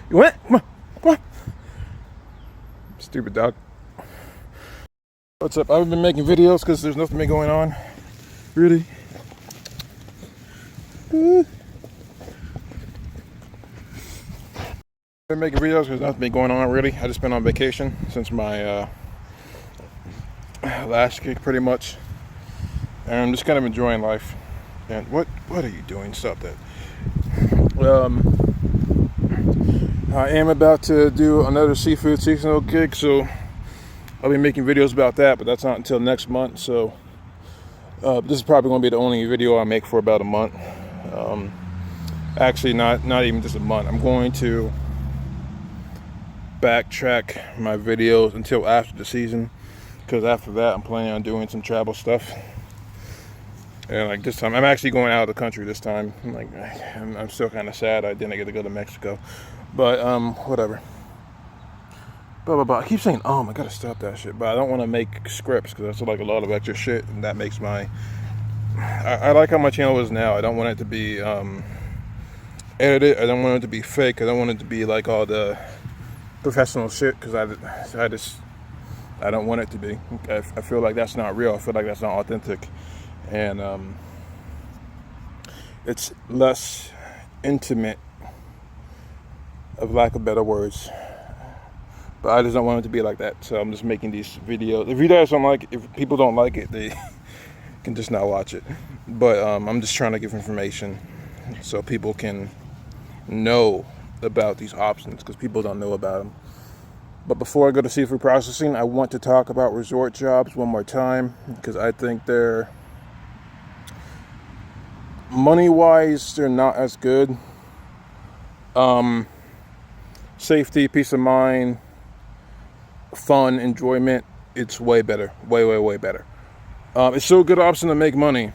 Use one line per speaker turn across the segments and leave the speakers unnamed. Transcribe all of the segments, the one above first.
You went? Come on. Come on. Stupid dog. What's up? I've been making videos because there's nothing been going on. Really? Been making videos because nothing been going on really. I just been on vacation since my last gig pretty much. And I'm just kind of enjoying life. And what are you doing? Stop that. I am about to do another seafood seasonal gig, so I'll be making videos about that, but that's not until next month. So this is probably going to be the only video I make for about a month. Actually, not even just a month. I'm going to backtrack my videos until after the season, because after that I'm planning on doing some travel stuff. And like this time, I'm actually going out of the country this time. I'm still kind of sad I didn't get to go to Mexico, but whatever. I keep saying, I gotta stop that shit, but I don't want to make scripts because that's like a lot of extra shit, and that makes my. I like how my channel is now. I don't want it to be edited. I don't want it to be fake. I don't want it to be like all the professional shit because I don't want it to be. I feel like that's not real. I feel like that's not authentic, and it's less intimate, of lack of better words. But I just don't want it to be like that, so I'm just making these videos. If you guys don't like it, if people don't like it, they can just not watch it. But I'm just trying to give information so people can know about these options, because people don't know about them. But before I go to seafood processing, I want to talk about resort jobs one more time, because I think they're, money-wise, they're not as good. Safety, peace of mind, fun, enjoyment, it's way better. Way better. It's still a good option to make money.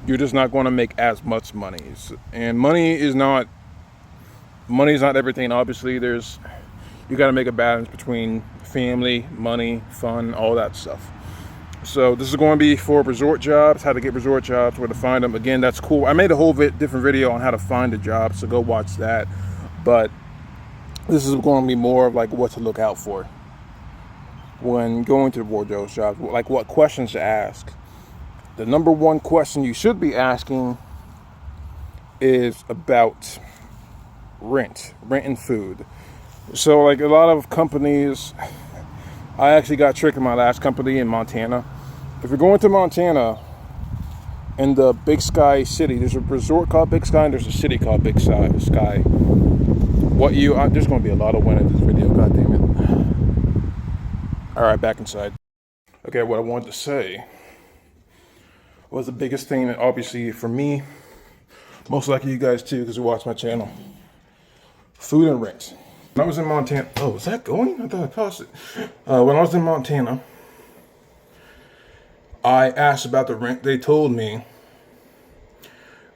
You're just not going to make as much money. And money is not everything. Obviously, you got to make a balance between family, money, fun, all that stuff. So this is going to be for resort jobs, how to get resort jobs, where to find them. Again, that's cool. I made a whole different video on how to find a job, so go watch that. But this is going to be more of like what to look out for when going to wardrobe jobs, like what questions to ask. The number one question you should be asking is about rent and food. So like a lot of companies, I actually got tricked in my last company in Montana. If you're going to Montana, in the Big Sky city, there's a resort called Big Sky and there's a city called Big Sky. There's going to be a lot of wind in this video, god damn it. Alright, back inside. Okay, what I wanted to say was the biggest thing, that obviously for me, most likely you guys too, because you watch my channel, food and rent. When I was in Montana, was that going? I thought I paused it. When I was in Montana, I asked about the rent. They told me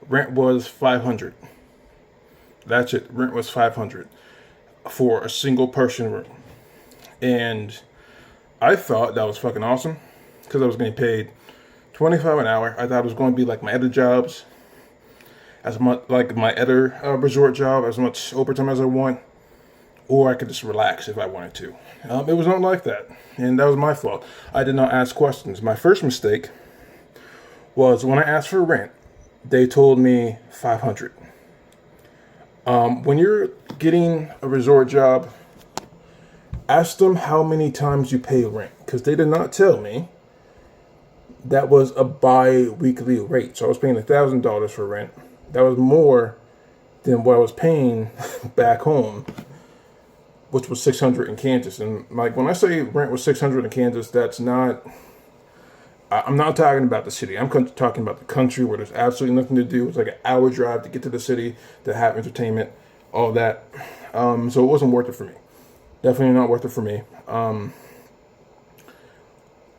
rent was $500. That's it. Rent was $500 for a single person room. And I thought that was fucking awesome, because I was getting paid $25 an hour. I thought it was going to be like my other jobs, as much like my other resort job, as much overtime as I want, or I could just relax if I wanted to. It was not like that, and that was my fault. I did not ask questions. My first mistake was when I asked for rent, they told me $500. When you're getting a resort job, ask them how many times you pay rent, because they did not tell me that was a bi-weekly rate. So I was paying $1,000 for rent. That was more than what I was paying back home, which was $600 in Kansas. And like when I say rent was $600 in Kansas, that's not, I'm not talking about the city. I'm talking about the country where there's absolutely nothing to do. It's like an hour drive to get to the city to have entertainment, all that. So it wasn't worth it for me. Definitely not worth it for me.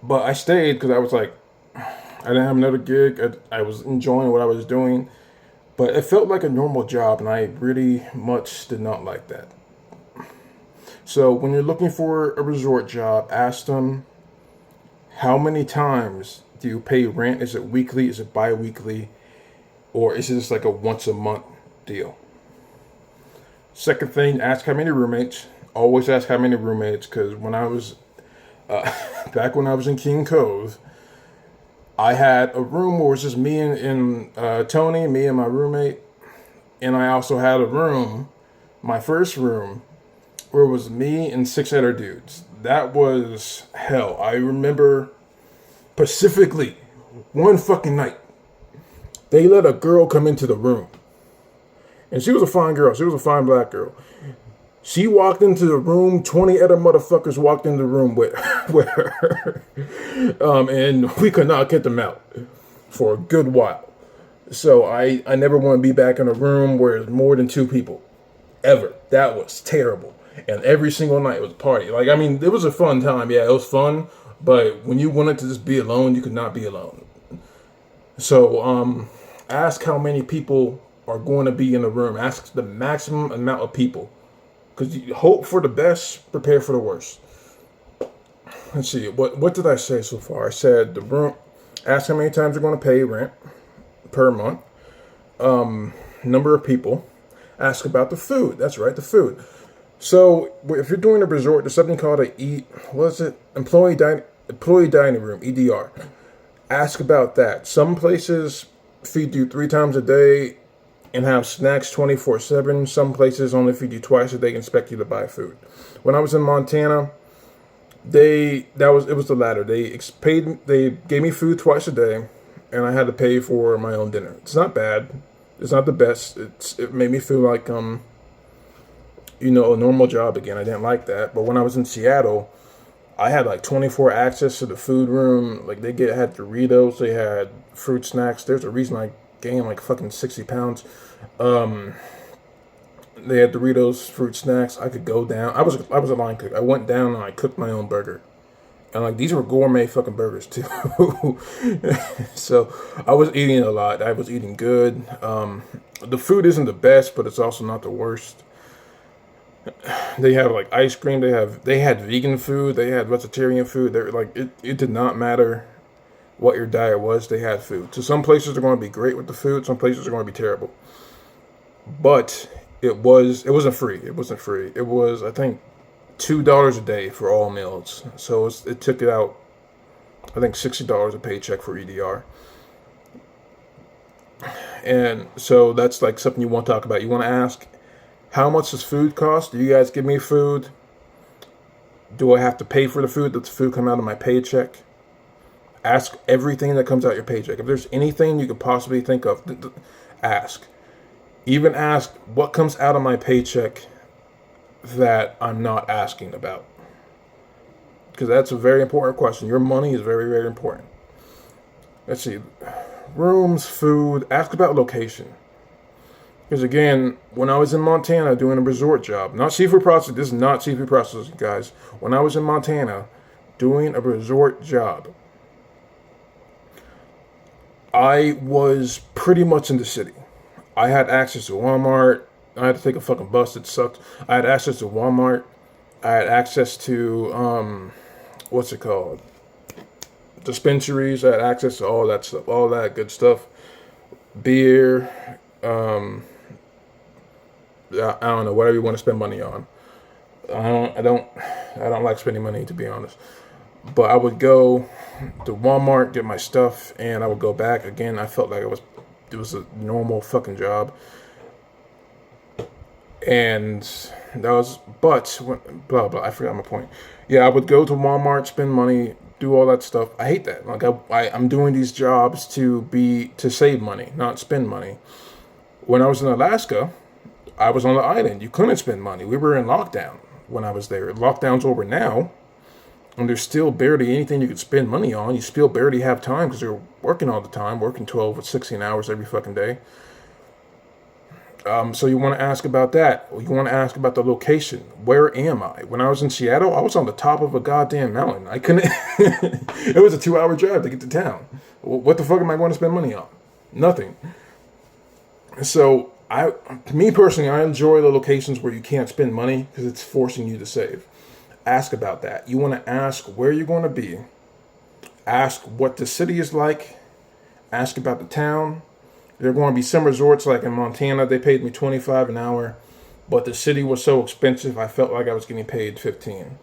But I stayed because I was like, I didn't have another gig. I was enjoying what I was doing, but it felt like a normal job, and I really much did not like that. So when you're looking for a resort job, ask them, how many times do you pay rent? Is it weekly? Is it bi-weekly? Or is it just like a once a month deal? Second thing, ask how many roommates. Always ask how many roommates, because when I was back when I was in King Cove, I had a room where it was just me and Tony, me and my roommate, and I also had a room, my first room, where it was me and six other dudes. That was hell. I remember specifically one fucking night, they let a girl come into the room, and she was a fine girl. She was a fine black girl. She walked into the room. 20 other motherfuckers walked in the room with with her, and we could not get them out for a good while. So I never want to be back in a room where there's more than two people, ever. That was terrible. And every single night was a party. Like, I mean, it was a fun time. Yeah, it was fun. But when you wanted to just be alone, you could not be alone. So ask how many people are going to be in the room. Ask the maximum amount of people. Because you hope for the best, prepare for the worst. Let's see, what did I say so far? I said the room, ask how many times you're going to pay rent per month. Number of people. Ask about the food. That's right, the food. So if you're doing a resort, there's something called employee dining room, EDR. Ask about that. Some places feed you 3 times a day and have snacks 24/7. Some places only feed you twice a day and expect you to buy food. When I was in Montana, it was the latter. They gave me food twice a day, and I had to pay for my own dinner. It's not bad. It's not the best. It made me feel like a normal job again. I didn't like that. But when I was in Seattle, I had like 24 access to the food room. Like had Doritos, they had fruit snacks. There's a reason I gained like fucking 60 pounds. They had Doritos, fruit snacks. I could go down. I was a line cook. I went down and I cooked my own burger. And like these were gourmet fucking burgers too. So I was eating a lot. I was eating good. The food isn't the best, but it's also not the worst. They have like ice cream. They had vegan food. They had vegetarian food. They're like it did not matter what your diet was. They had food. So some places are going to be great with the food. Some places are going to be terrible. But it wasn't free. It wasn't free. It was, I think, $2 a day for all meals. So it took it out, I think, $60 a paycheck for EDR. And so that's like something you want to talk about. You want to ask, how much does food cost? Do you guys give me food? Do I have to pay for the food? Does the food come out of my paycheck? Ask everything that comes out your paycheck. If there's anything you could possibly think of, ask. Even ask what comes out of my paycheck that I'm not asking about. Because that's a very important question. Your money is very, very important. Let's see. Rooms, food. Ask about location. Because again, when I was in Montana doing a resort job, not seafood processing, this is not seafood processing, guys. When I was in Montana doing a resort job, I was pretty much in the city. I had access to Walmart. I had to take a fucking bus. It sucked. I had access to Walmart. I had access to, what's it called? Dispensaries. I had access to all that stuff, all that good stuff. Beer, I don't know, whatever you want to spend money on. I don't like spending money, to be honest. But I would go to Walmart, get my stuff, and I would go back. Again, I felt like it was a normal fucking job. And that was, blah, blah, I forgot my point. Yeah, I would go to Walmart, spend money, do all that stuff. I hate that. Like, I'm doing these jobs to save money, not spend money. When I was in Alaska, I was on the island. You couldn't spend money. We were in lockdown when I was there. Lockdown's over now, and there's still barely anything you could spend money on. You still barely have time because you're working all the time, working 12 or 16 hours every fucking day. So you want to ask about that. You want to ask about the location. Where am I? When I was in Seattle, I was on the top of a goddamn mountain. I couldn't. It was a 2-hour drive to get to town. What the fuck am I going to spend money on? Nothing. So me personally, I enjoy the locations where you can't spend money because it's forcing you to save. Ask about that. You want to ask where you're going to be. Ask what the city is like. Ask about the town. There are going to be some resorts like in Montana. They paid me $25 an hour but the city was so expensive, I felt like I was getting paid 15.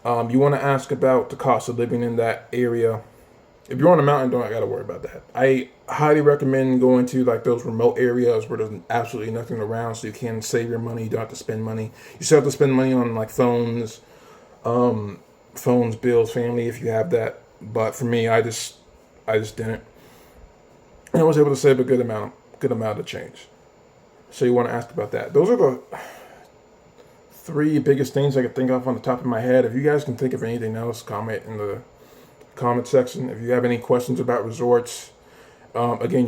You want to ask about the cost of living in that area. If you're on a mountain, don't gotta worry about that. I highly recommend going to like those remote areas where there's absolutely nothing around, so you can save your money. You don't have to spend money. You still have to spend money on like phones, bills, family if you have that. But for me, I just didn't. And I was able to save a good amount of change. So you want to ask about that. Those are the three biggest things I could think of on the top of my head. If you guys can think of anything else, comment in the comment section. If you have any questions about resorts, again,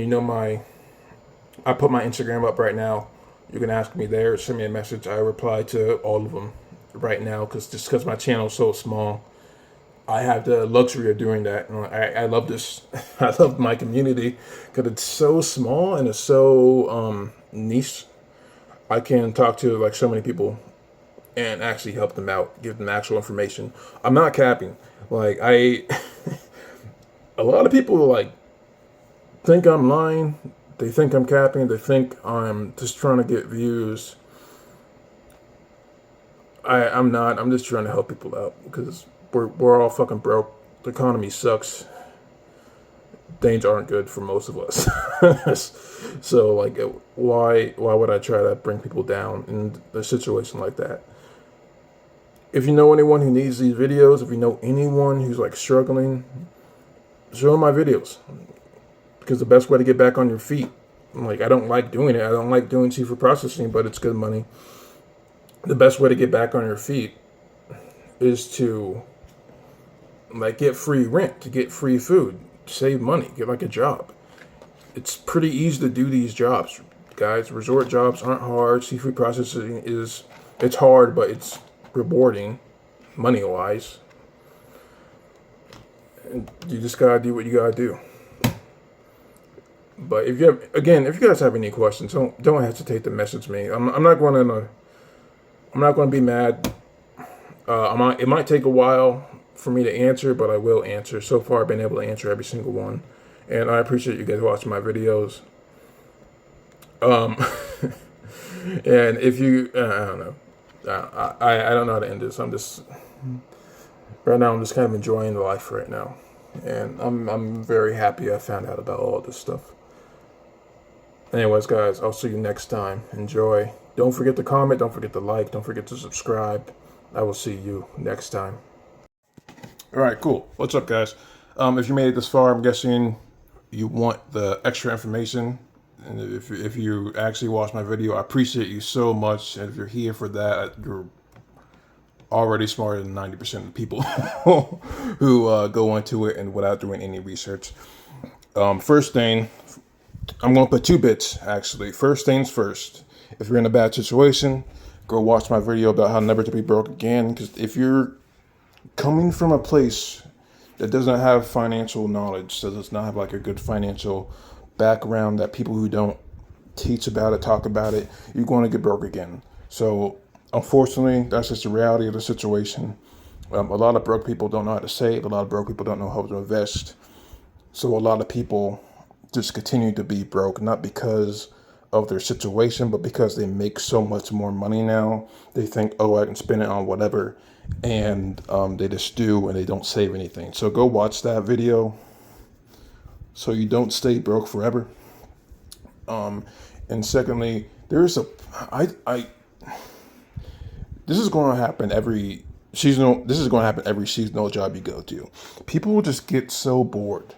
I put my Instagram up right now. You can ask me there, send me a message. I reply to all of them right now because my channel is so small. I have the luxury of doing that. And I love this. I love my community because it's so small and it's so niche. I can talk to like so many people and actually help them out, give them actual information. I'm not capping. Like a lot of people like think I'm lying. They think I'm capping. They think I'm just trying to get views. I'm not. I'm just trying to help people out because we're all fucking broke. The economy sucks. Things aren't good for most of us. So like, why would I try to bring people down in a situation like that? If you know anyone who needs these videos, if you know anyone who's like struggling, show them my videos. Because the best way to get back on your feet, like I don't like doing it. I don't like doing seafood processing, but it's good money. The best way to get back on your feet is to like get free rent, to get free food, save money, get like a job. It's pretty easy to do these jobs, guys. Resort jobs aren't hard. Seafood processing it's hard, but it's rewarding money wise. And you just gotta do what you gotta do. But if you guys have any questions, don't hesitate to message me. I'm not going to be mad. It might take a while for me to answer, but I will answer. So far, I've been able to answer every single one, and I appreciate you guys watching my videos. And if you, I don't know, I don't know how to end this. Right now I'm just kind of enjoying the life right now, and I'm very happy I found out about all this stuff. Anyways, guys, I'll see you next time. Enjoy. Don't forget to comment. Don't forget to like. Don't forget to subscribe. I will see you next time. All right, cool. What's up, guys? If you made it this far, I'm guessing you want the extra information. And if you actually watched my video, I appreciate you so much. And if you're here for that, you're already smarter than 90% of the people who go into it and without doing any research. First thing, I'm going to put 2 bits, actually. First things first. If you're in a bad situation, go watch my video about how never to be broke again. Because if you're coming from a place that doesn't have financial knowledge, that does not have like a good financial background, that people who don't teach about it, talk about it, you're going to get broke again. So unfortunately, that's just the reality of the situation. A lot of broke people don't know how to save. A lot of broke people don't know how to invest. So a lot of people just continue to be broke, not because of their situation, but because they make so much more money now. They think, oh, I can spend it on whatever. And they just do, and they don't save anything. So go watch that video so you don't stay broke forever. And secondly, this is going to happen every seasonal job you go to. People will just get so bored.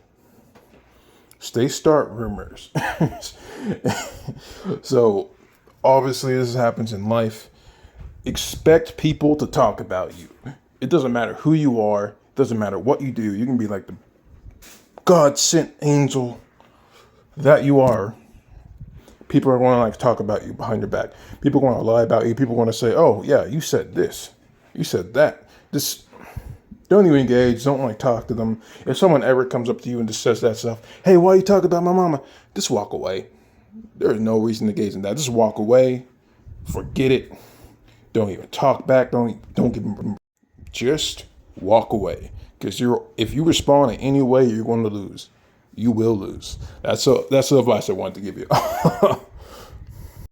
They start rumors. So obviously this happens in life. Expect people to talk about you. It doesn't matter who you are. It doesn't matter what you do. You can be like the God-sent angel that you are. People are going to like talk about you behind your back. People are going to lie about you. People are going to say, oh yeah, you said this. You said that. This. Don't even engage. Don't like talk to them. If someone ever comes up to you and just says that stuff, hey, why are you talking about my mama? Just walk away. There's no reason to engage in that. Just walk away. Forget it. Don't even talk back. Don't give them. Just walk away. Because if you respond in any way, you're going to lose. You will lose. That's the advice I wanted to give you.